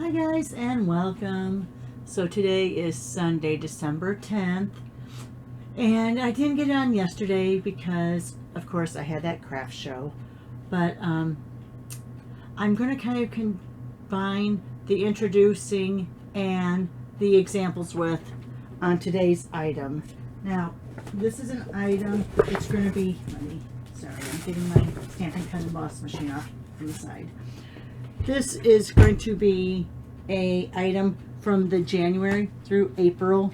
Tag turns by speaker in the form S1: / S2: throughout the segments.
S1: Hi guys and welcome. So today is Sunday, December 10th, and I didn't get it on yesterday because of course I had that craft show, but I'm going to kind of combine the introducing and the examples with on today's item. Now this is an item, it's going to be, sorry, I'm getting my Stampin' Cut Emboss machine off from the side. This is going to be a item from the January through April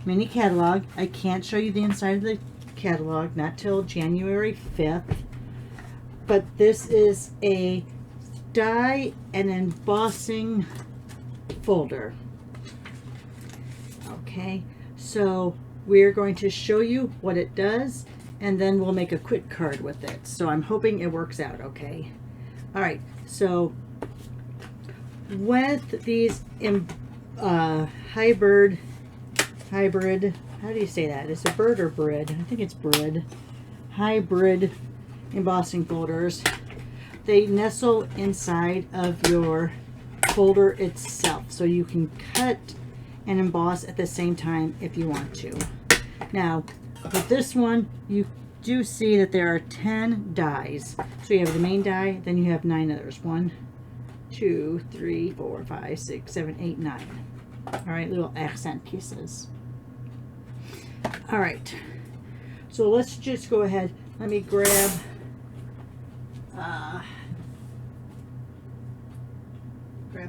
S1: mini catalog. I can't show you the inside of the catalog, not till January 5th. But this is a die and embossing folder. Okay, so we're going to show you what it does and then we'll make a quick card with it. So I'm hoping it works out okay. All right, so with these hybrid, how do you say that? Is it bird or brid? I think it's brid. Hybrid embossing folders. They nestle inside of your folder itself, so you can cut and emboss at the same time if you want to. Now, with this one, you do see that there are 10 dies. So you have the main die, then you have 9 others. 1, 2, 3, 4, 5, 6, 7, 8, 9. All right, little accent pieces. All right, so let's just go ahead. Let me grab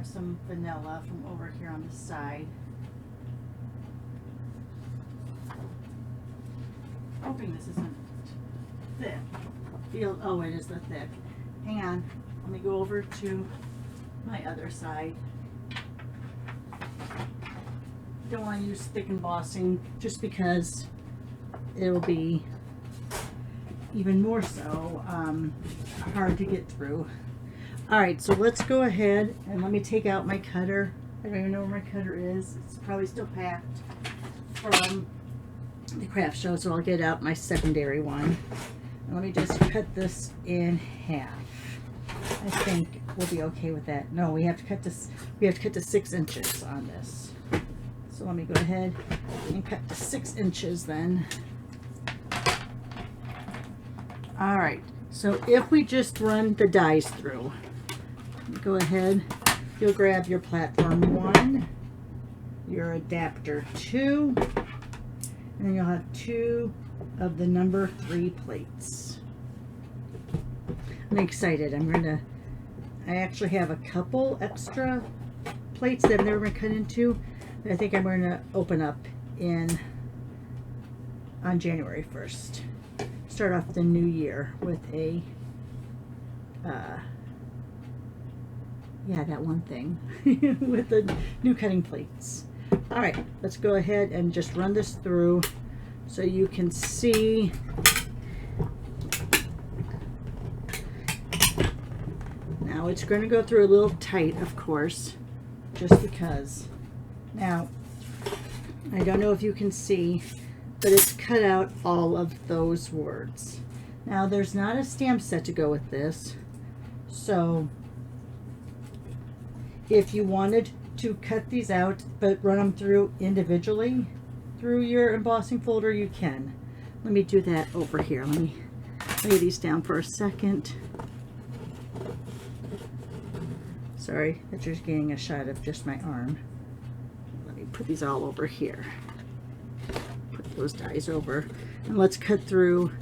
S1: some vanilla from over here on the side. Hoping this isn't thick. Oh, it is the thick. Hang on, let me go over to my other side. Don't want to use thick embossing just because it'll be even more so hard to get through. All right, so let's go ahead and let me take out my cutter. I don't even know where my cutter is. It's probably still packed from the craft show, so I'll get out my secondary one. And let me just cut this in half. I think we'll be okay with that. No, we have to cut this. We have to cut to 6 inches on this. So let me go ahead and cut to 6 inches then. All right. So if we just run the dies through, go ahead. You'll grab your platform 1, your adapter 2, and then you'll have 2 of the number 3 plates. I'm excited. I actually have a couple extra plates that I've never been cut into that I think I'm going to open up on January 1st. Start off the new year with a, yeah, that one thing with the new cutting plates. All right, let's go ahead and just run this through so you can see. Now it's going to go through a little tight, of course, just because. Now, I don't know if you can see, but it's cut out all of those words. Now, there's not a stamp set to go with this, so if you wanted to cut these out but run them through individually through your embossing folder, you can. Let me do that over here. Let me lay these down for a second. Sorry that you're getting a shot of just my arm. Let me put these all over here. Put those dies over, and let's cut through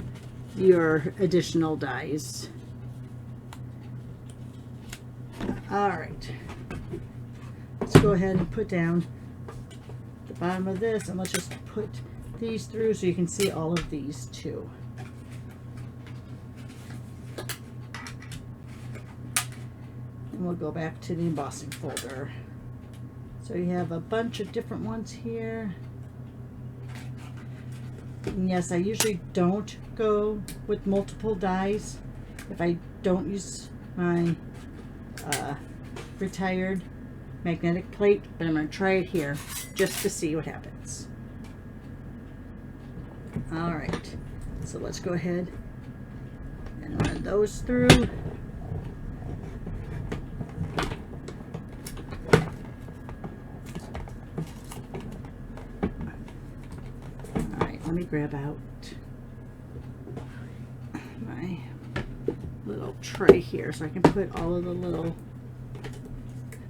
S1: your additional dies. All right, let's go ahead and put down the bottom of this, and let's just put these through so you can see all of these too. And we'll go back to the embossing folder. So you have a bunch of different ones here. And yes, I usually don't go with multiple dies if I don't use my retired magnetic plate, but I'm going to try it here just to see what happens. All right, so let's go ahead and run those through. let me grab out my little tray here so I can put all of the little,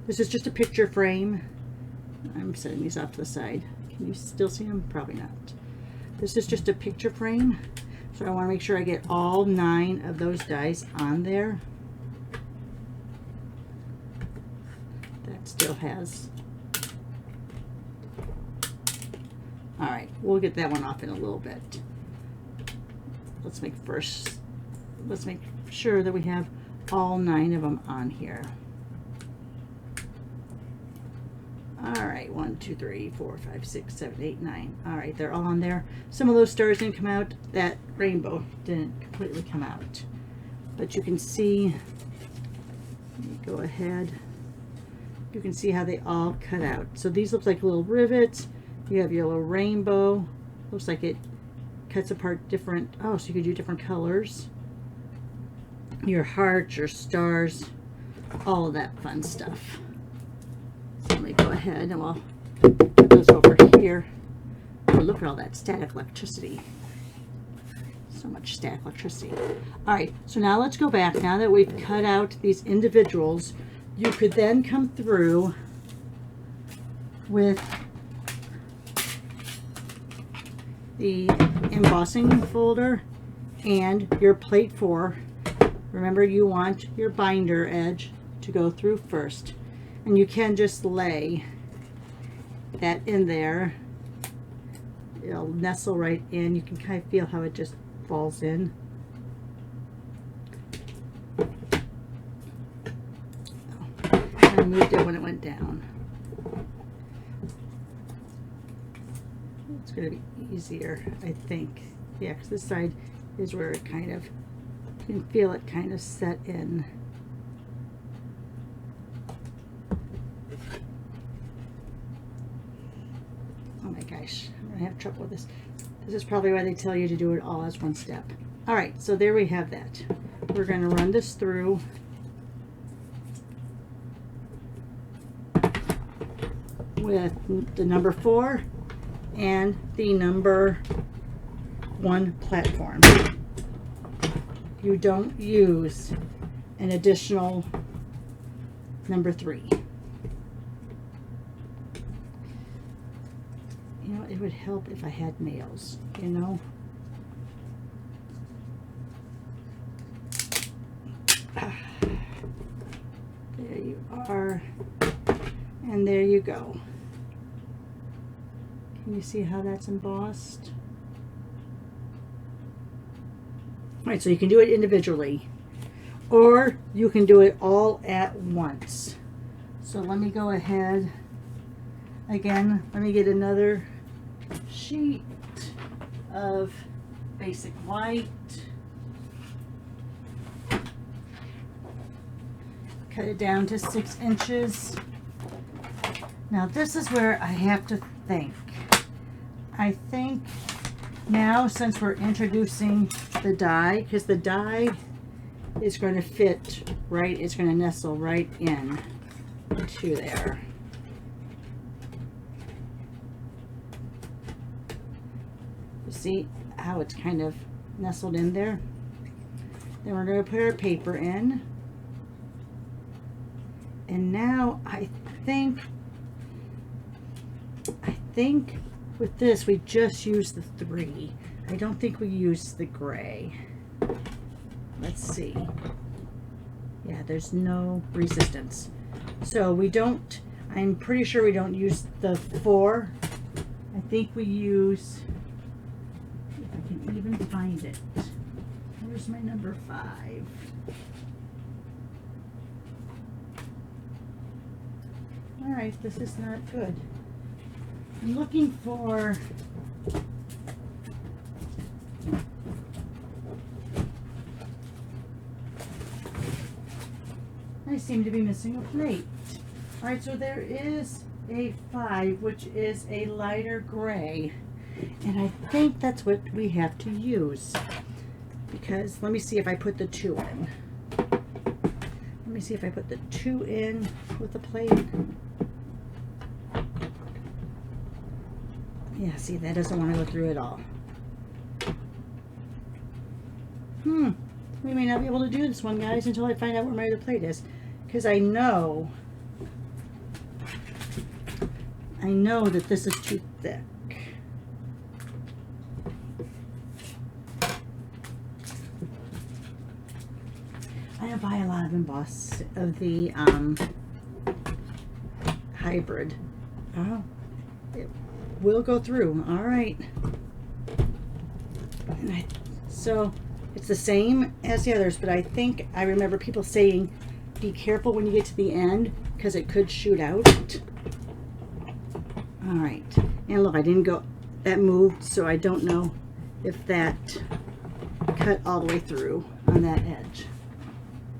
S1: this is just a picture frame. I'm setting these off to the side. Can you still see them? Probably not. This is just a picture frame, so I want to make sure I get all 9 of those dies on there. That still has. All right, we'll get that one off in a little bit. Let's make sure that we have all 9 of them on here. All right, 1, 2, 3, 4, 5, 6, 7, 8, 9. All right, they're all on there. Some of those stars didn't come out. That rainbow didn't completely come out. But you can see, let me go ahead. You can see how they all cut out. So these look like little rivets. You have your little rainbow. Looks like it cuts apart different, oh, so you could do different colors. Your hearts, your stars, all of that fun stuff. Let me go ahead and we'll put those over here. Oh, look at all that static electricity. So much static electricity. All right, so now let's go back. Now that we've cut out these individuals, you could then come through with the embossing folder and your plate 4. Remember, you want your binder edge to go through first. And you can just lay that in there. It'll nestle right in. You can kind of feel how it just falls in. I moved it when it went down. It's going to be easier, I think. Yeah, because this side is where it kind of, you can feel it kind of set in. Oh my gosh, I'm going to have trouble with this. This is probably why they tell you to do it all as one step. All right, so there we have that. We're going to run this through. With the number 4 and the number 1 platform. You don't use an additional number 3. You know, it would help if I had nails, you know. There you are. And there you go. Can you see how that's embossed? All right, so you can do it individually, or you can do it all at once. So let me go ahead. Again, let me get another sheet of basic white. Cut it down to 6 inches. Now this is where I have to think. I think now, since we're introducing the die, because the die is going to fit right, it's going to nestle right in to there. You see how it's kind of nestled in there? Then we're going to put our paper in. And now I think with this we just use the 3. I don't think we use the gray. Let's see. Yeah, there's no resistance. So we don't, I'm pretty sure we don't use the 4. I think we use, if I can even find it. Where's my number 5? All right, this is not good. I'm looking for, I seem to be missing a plate. All right, so there is a 5, which is a lighter gray, and I think that's what we have to use, because let me see if I put the 2 in. Let me see if I put the 2 in with the plate. Yeah, see, that doesn't want to go through at all. We may not be able to do this one, guys, until I find out where my other plate is. Because I know that this is too thick. I don't buy a lot of embossed of the hybrid. Oh, it will go through. All right. And so it's the same as the others, but I think I remember people saying, be careful when you get to the end because it could shoot out. All right. And look, I didn't go, that moved, so I don't know if that cut all the way through on that edge.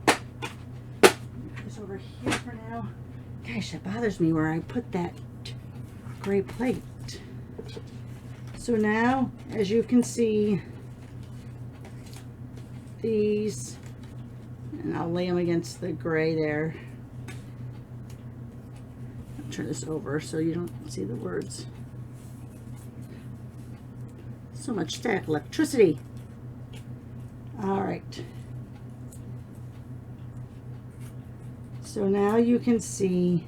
S1: Put this over here for now. Gosh, it bothers me where I put that gray plate. So now, as you can see, these, and I'll lay them against the gray there. I'll turn this over so you don't see the words. So much static electricity. All right. So now you can see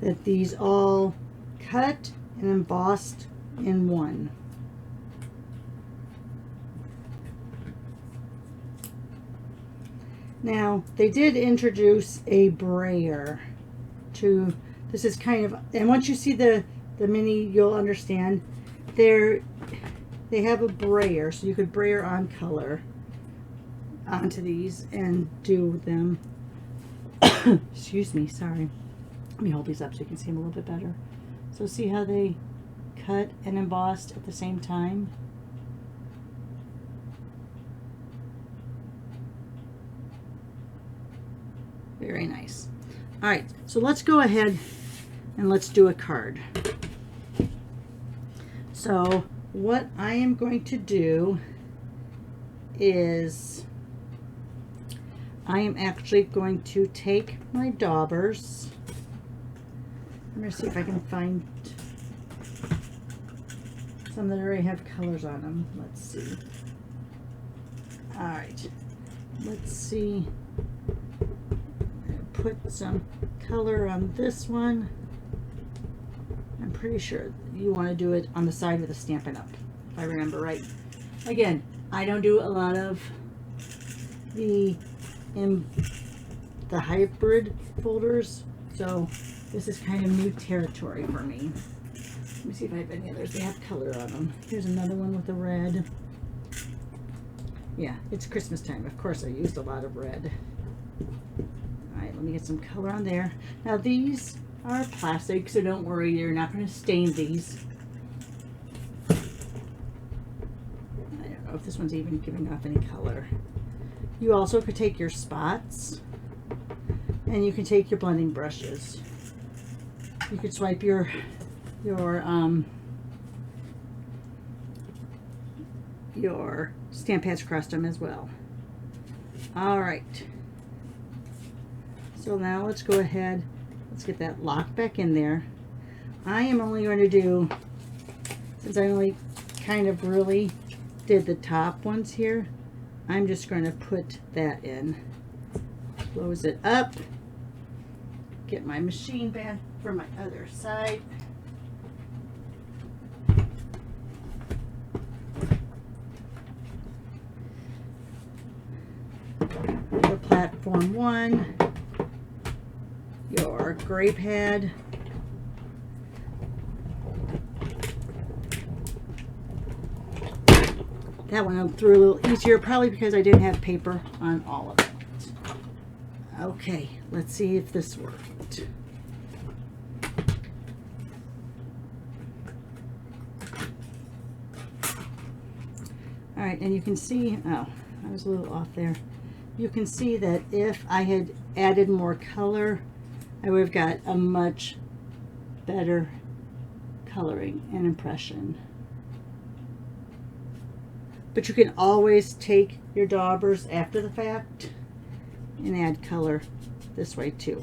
S1: that these all cut and embossed in one. Now, they did introduce a brayer to, this is kind of, and once you see the mini, you'll understand. They have a brayer, so you could brayer on color onto these and do them. Excuse me, sorry. Let me hold these up so you can see them a little bit better. So see how they cut and embossed at the same time? Very nice. All right, so let's go ahead and let's do a card. So what I am going to do is I am actually going to take my daubers. I'm going to see if I can find some that already have colors on them. Let's see. All right, let's see. Put some color on this one. I'm pretty sure you want to do it on the side with the Stampin' Up, if I remember right. Again, I don't do a lot of the hybrid folders, so this is kind of new territory for me. Let me see if I have any others. They have color on them. Here's another one with the red. Yeah, it's Christmas time. Of course, I used a lot of red. Let me get some color on there. Now these are plastic, so don't worry, you're not going to stain these. I don't know if this one's even giving off any color. You also could take your spots and you can take your blending brushes. You could swipe your stamp pads across them as well. All right. So now let's go ahead, let's get that locked back in there. I am only going to do, since I only kind of really did the top ones here, I'm just going to put that in. Close it up, get my machine back from my other side. The platform one. Your gray pad. That one went through a little easier, probably because I didn't have paper on all of it. Okay, let's see if this worked. All right, and you can see, oh, I was a little off there. You can see that if I had added more color, I would have got a much better coloring and impression. But you can always take your daubers after the fact and add color this way too.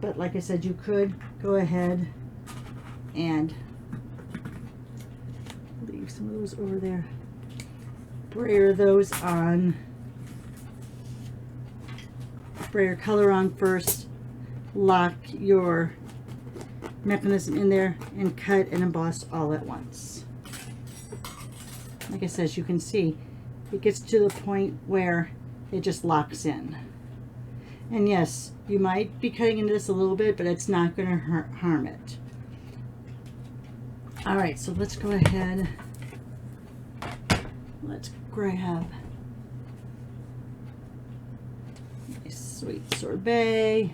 S1: But like I said, you could go ahead and some of those over there. Brayer those on. Brayer color on first. Lock your mechanism in there and cut and emboss all at once. Like I said, as you can see, it gets to the point where it just locks in. And yes, you might be cutting into this a little bit, but it's not going to harm it. All right, so let's go ahead. Let's grab a sweet sorbet.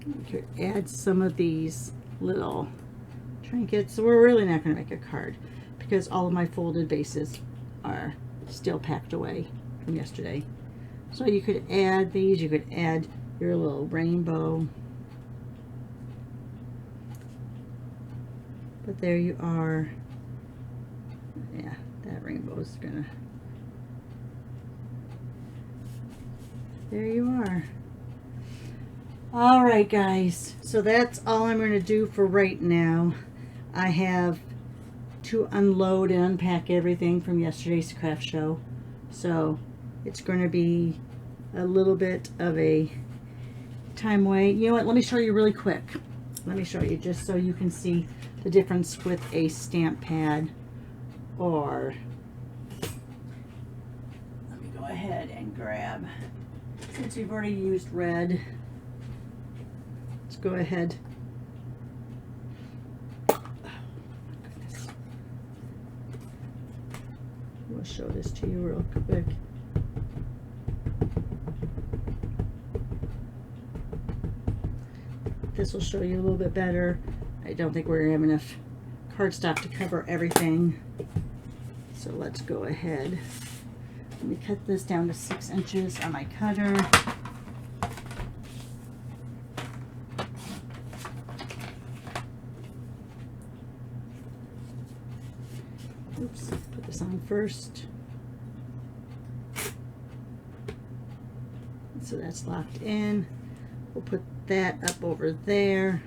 S1: We could add some of these little trinkets. So we're really not going to make a card because all of my folded bases are still packed away from yesterday. So you could add these. You could add your little rainbow. But there you are. Yeah, that rainbow is gonna. There you are. All right, guys. So that's all I'm going to do for right now. I have to unload and unpack everything from yesterday's craft show. So it's going to be a little bit of a time wait. You know what? Let me show you really quick. Let me show you just so you can see the difference with a stamp pad or let me go ahead and grab, since we've already used red, let's go ahead. Oh my goodness. I'll show this to you real quick. This will show you a little bit better. I don't think we're going to have enough cardstock to cover everything. So let's go ahead. Let me cut this down to 6 inches on my cutter. Oops, put this on first. So that's locked in. We'll put that up over there.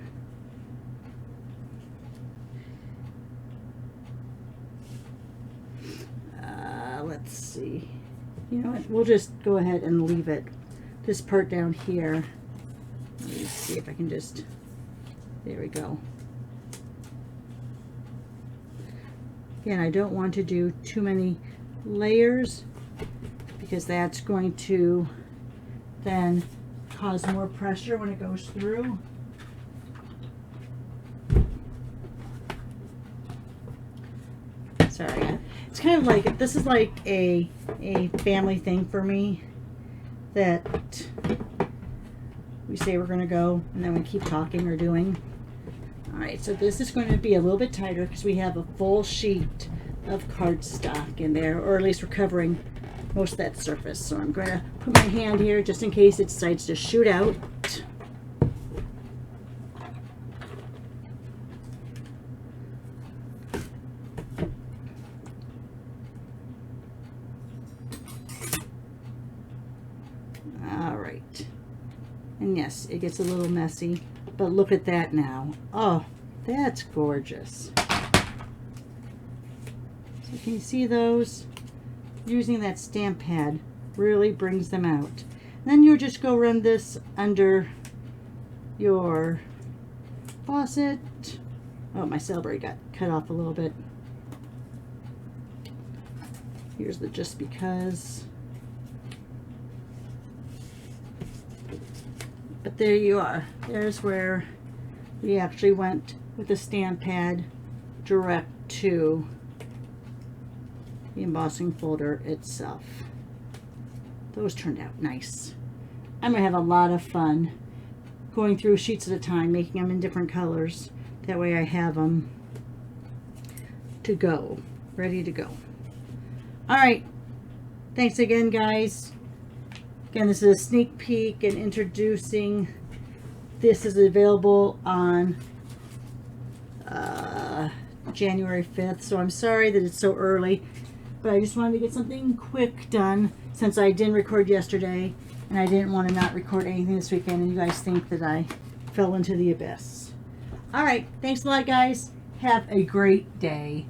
S1: Let's see. You know what? We'll just go ahead and leave it. This part down here. Let me see if I can just. There we go. Again, I don't want to do too many layers because that's going to then cause more pressure when it goes through. Sorry, it's kind of like, this is like a family thing for me, that we say we're going to go and then we keep talking or doing. Alright, so this is going to be a little bit tighter because we have a full sheet of cardstock in there, or at least we're covering most of that surface. So I'm going to put my hand here just in case it decides to shoot out. Alright. And yes, it gets a little messy, but look at that now. Oh, that's gorgeous. So can you see those? Using that stamp pad really brings them out. Then you just go run this under your faucet. Oh, my celery got cut off a little bit. Here's the just because. But there you are. There's where we actually went with the stamp pad direct to the embossing folder itself. Those turned out nice. I'm going to have a lot of fun going through sheets at a time, making them in different colors. That way I have them to go, ready to go. Alright, thanks again, guys. Again, this is a sneak peek and introducing. This is available on January 5th, so I'm sorry that it's so early, but I just wanted to get something quick done since I didn't record yesterday and I didn't want to not record anything this weekend and you guys think that I fell into the abyss. All right. Thanks a lot, guys. Have a great day.